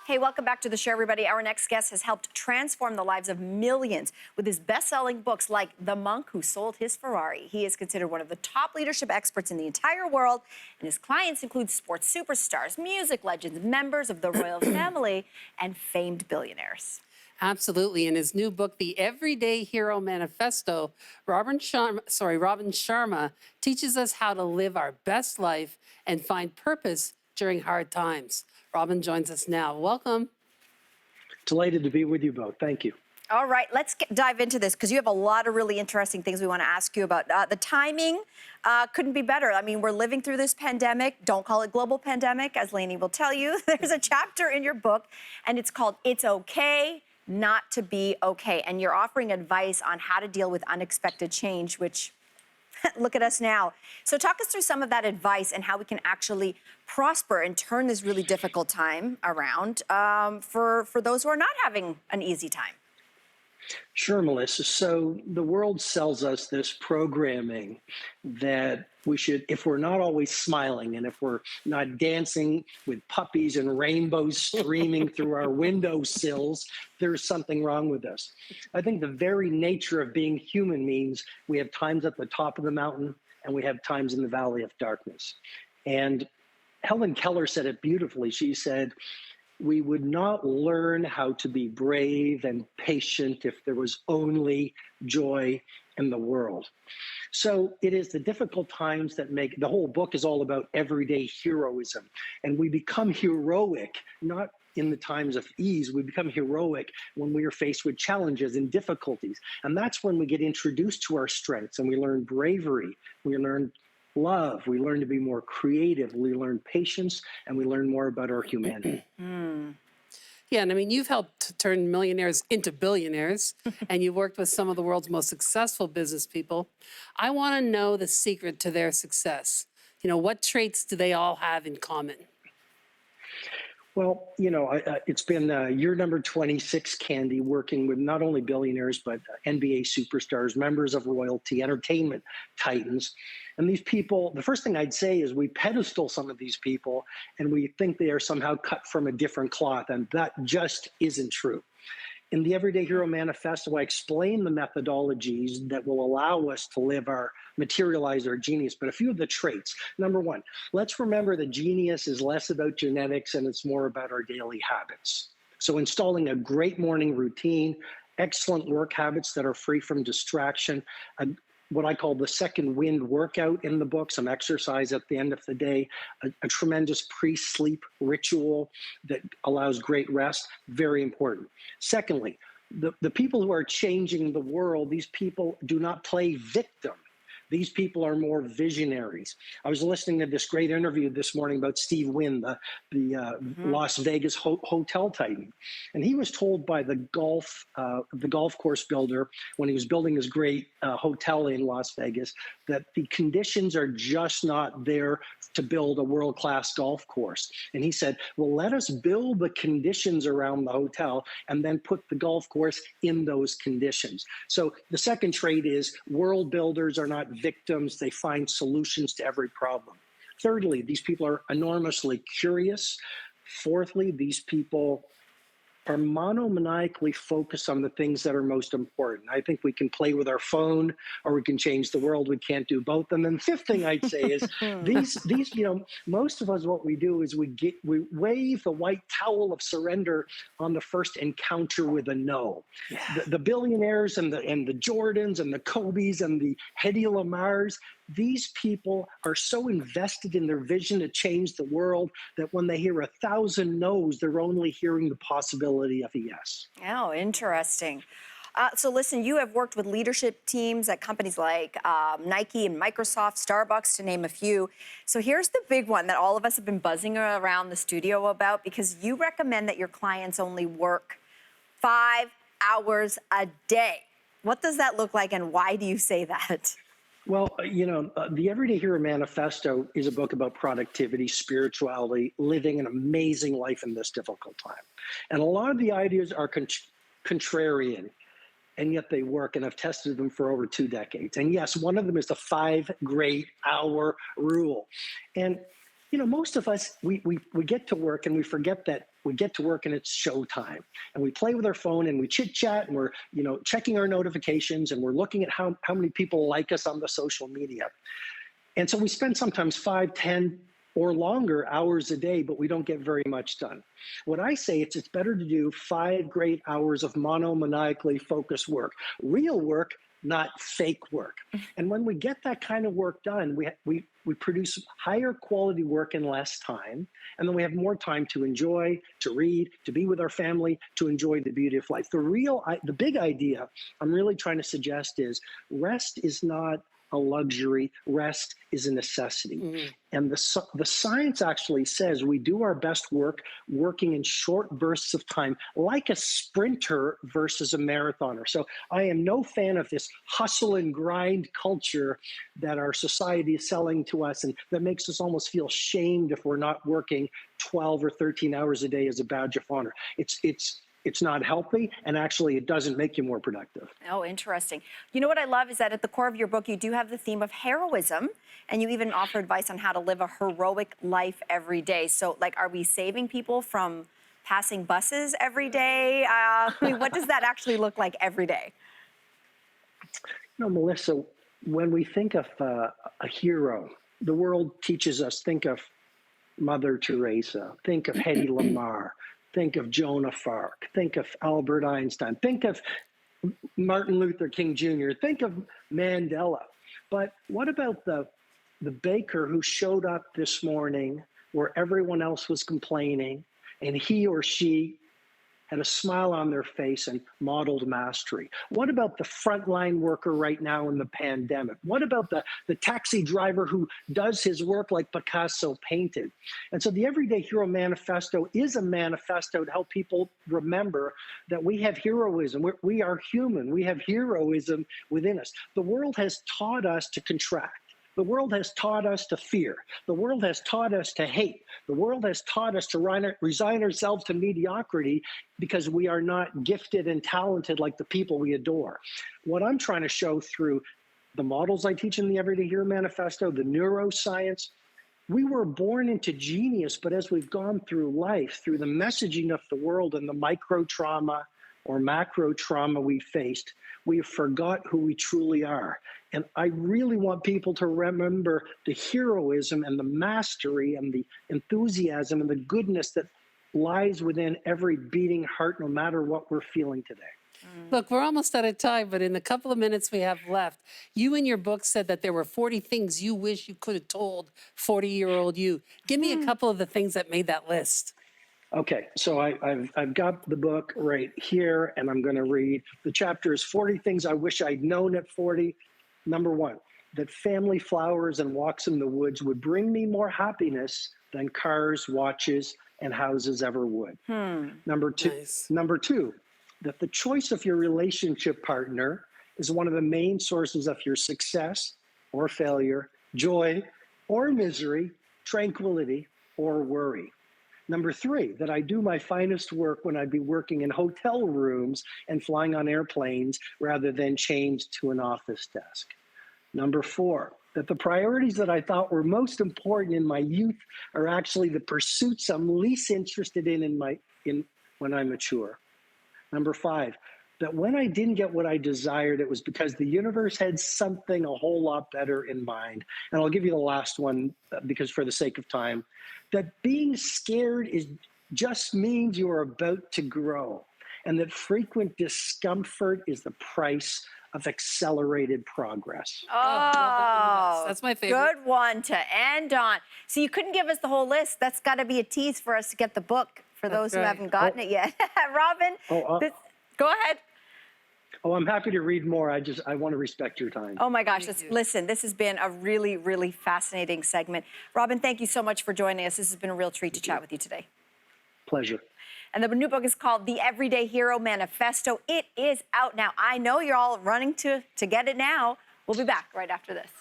Hey, welcome back to the show, everybody. Our next guest has helped transform the lives of millions with his best-selling books like The Monk Who Sold His Ferrari. He is considered one of the top leadership experts in the entire world, and his clients include sports superstars, music legends, members of the royal family, and famed billionaires. Absolutely. In his new book, The Everyday Hero Manifesto, Robin Sharma teaches us how to live our best life and find purpose during hard times. Robin joins us now. Welcome. Delighted to be with you both. Thank you. All right, let's dive into this because you have a lot of really interesting things we want to ask you about. The timing couldn't be better. I mean, we're living through this pandemic. Don't call it global pandemic, as Lainey will tell you. There's a chapter in your book, and it's called It's Okay Not to Be Okay. And you're offering advice on how to deal with unexpected change, which look at us now. So talk us through some of that advice and how we can actually prosper and turn this really difficult time around for those who are not having an easy time. Sure, Melissa. So the world sells us this programming that we should, if we're not always smiling and if we're not dancing with puppies and rainbows streaming through our windowsills, there's something wrong with us. I think the very nature of being human means we have times at the top of the mountain and we have times in the valley of darkness. And Helen Keller said it beautifully. She said, we would not learn how to be brave and patient if there was only joy in the world. So it is the difficult times that make, the whole book is all about everyday heroism. And we become heroic, not in the times of ease, we become heroic when we are faced with challenges and difficulties. And that's when we get introduced to our strengths and we learn bravery, we learn love, we learn to be more creative, we learn patience, and we learn more about our humanity. Yeah, and I mean, you've helped turn millionaires into billionaires, and you've worked with some of the world's most successful business people. I want to know the secret to their success. You know, what traits do they all have in common? Well, you know, it's been year number 26, Candy, working with not only billionaires, but NBA superstars, members of royalty, entertainment titans. And these people, the first thing I'd say is we pedestal some of these people and we think they are somehow cut from a different cloth, and that just isn't true. In the Everyday Hero Manifesto, I explain the methodologies that will allow us to materialize our genius, but a few of the traits. Number one, let's remember that genius is less about genetics and it's more about our daily habits. So installing a great morning routine, excellent work habits that are free from distraction, what I call the second wind workout in the book, some exercise at the end of the day, a tremendous pre-sleep ritual that allows great rest, very important. Secondly, the people who are changing the world, these people do not play victim. These people are more visionaries. I was listening to this great interview this morning about Steve Wynn, the Las Vegas hotel titan. And he was told by the golf course builder when he was building his great hotel in Las Vegas that the conditions are just not there to build a world-class golf course. And he said, well, let us build the conditions around the hotel and then put the golf course in those conditions. So the second trait is world builders are not victims, they find solutions to every problem. Thirdly, these people are enormously curious. Fourthly, these people are monomaniacally focused on the things that are most important. I think we can play with our phone or we can change the world. We can't do both. And then the fifth thing I'd say is these, you know, most of us, what we do is we wave the white towel of surrender on the first encounter with a no. Yeah. The billionaires and the Jordans and the Kobes and the Hedy Lamars, these people are so invested in their vision to change the world that when they hear 1,000 no's, they're only hearing the possibility of a yes. Oh, interesting. So listen, you have worked with leadership teams at companies like Nike and Microsoft, Starbucks, to name a few. So here's the big one that all of us have been buzzing around the studio about, because you recommend that your clients only work 5 hours a day. What does that look like, and why do you say that? Well, you know, the Everyday Hero Manifesto is a book about productivity, spirituality, living an amazing life in this difficult time. And a lot of the ideas are contrarian, and yet they work, and I've tested them for over 2 decades. And yes, one of them is the 5 great hour rule. And, you know, most of us, we get to work and we forget that we get to work and it's showtime. And we play with our phone and we chit chat and we're, checking our notifications and we're looking at how many people like us on the social media. And so we spend sometimes 5, 10, or longer hours a day, but we don't get very much done. What I say, it's better to do 5 great hours of monomaniacally focused work, real work, not fake work. And when we get that kind of work done, we produce higher quality work in less time, and then we have more time to enjoy, to read, to be with our family, to enjoy the beauty of life. The big idea I'm really trying to suggest is rest is not a luxury, rest is a necessity. Mm-hmm. And the science actually says we do our best work working in short bursts of time, like a sprinter versus a marathoner. So I am no fan of this hustle and grind culture that our society is selling to us, and that makes us almost feel shamed if we're not working 12 or 13 hours a day as a badge of honor. It's not healthy, and actually it doesn't make you more productive. Oh, interesting. You know what I love is that at the core of your book, you do have the theme of heroism, and you even offer advice on how to live a heroic life every day. So, are we saving people from passing buses every day? What does that actually look like every day? Melissa, when we think of a hero, the world teaches us, think of Mother Teresa, think of Hedy Lamarr, think of Joan of Arc, think of Albert Einstein, think of Martin Luther King Jr., think of Mandela. But what about the baker who showed up this morning where everyone else was complaining, and he or she had a smile on their face and modeled mastery? What about the frontline worker right now in the pandemic? What about the taxi driver who does his work like Picasso painted? And so the Everyday Hero Manifesto is a manifesto to help people remember that we have heroism. We are human. We have heroism within us. The world has taught us to contract. The world has taught us to fear. The world has taught us to hate. The world has taught us to resign ourselves to mediocrity because we are not gifted and talented like the people we adore. What I'm trying to show through the models I teach in the Everyday Hero Manifesto, the neuroscience, we were born into genius, but as we've gone through life, through the messaging of the world and the micro trauma or macro trauma we faced, we forgot who we truly are. And I really want people to remember the heroism and the mastery and the enthusiasm and the goodness that lies within every beating heart, no matter what we're feeling today. Look, we're almost out of time, but in the couple of minutes we have left, you in your book said that there were 40 things you wish you could have told 40-year-old you. Give me a couple of the things that made that list. Okay, so I've got the book right here, and I'm going to read. The chapter is 40 Things I Wish I'd Known at 40. Number 1, that family flowers and walks in the woods would bring me more happiness than cars, watches, and houses ever would. Number 2, that the choice of your relationship partner is one of the main sources of your success or failure, joy or misery, tranquility or worry. Number 3, that I do my finest work when I'd be working in hotel rooms and flying on airplanes rather than chained to an office desk. Number 4, that the priorities that I thought were most important in my youth are actually the pursuits I'm least interested in when I mature. Number 5, that when I didn't get what I desired, it was because the universe had something a whole lot better in mind. And I'll give you the last one because for the sake of time, that being scared just means you are about to grow, and that frequent discomfort is the price of accelerated progress. Oh, that's my favorite. Good one to end on. So you couldn't give us the whole list. That's got to be a tease for us to get the book for those who haven't gotten it yet. Robin, go ahead. Oh, I'm happy to read more. I want to respect your time. Oh my gosh, listen, this has been a really, really fascinating segment. Robin, thank you so much for joining us. This has been a real treat to chat with you today. Pleasure. And the new book is called The Everyday Hero Manifesto. It is out now. I know you're all running to get it now. We'll be back right after this.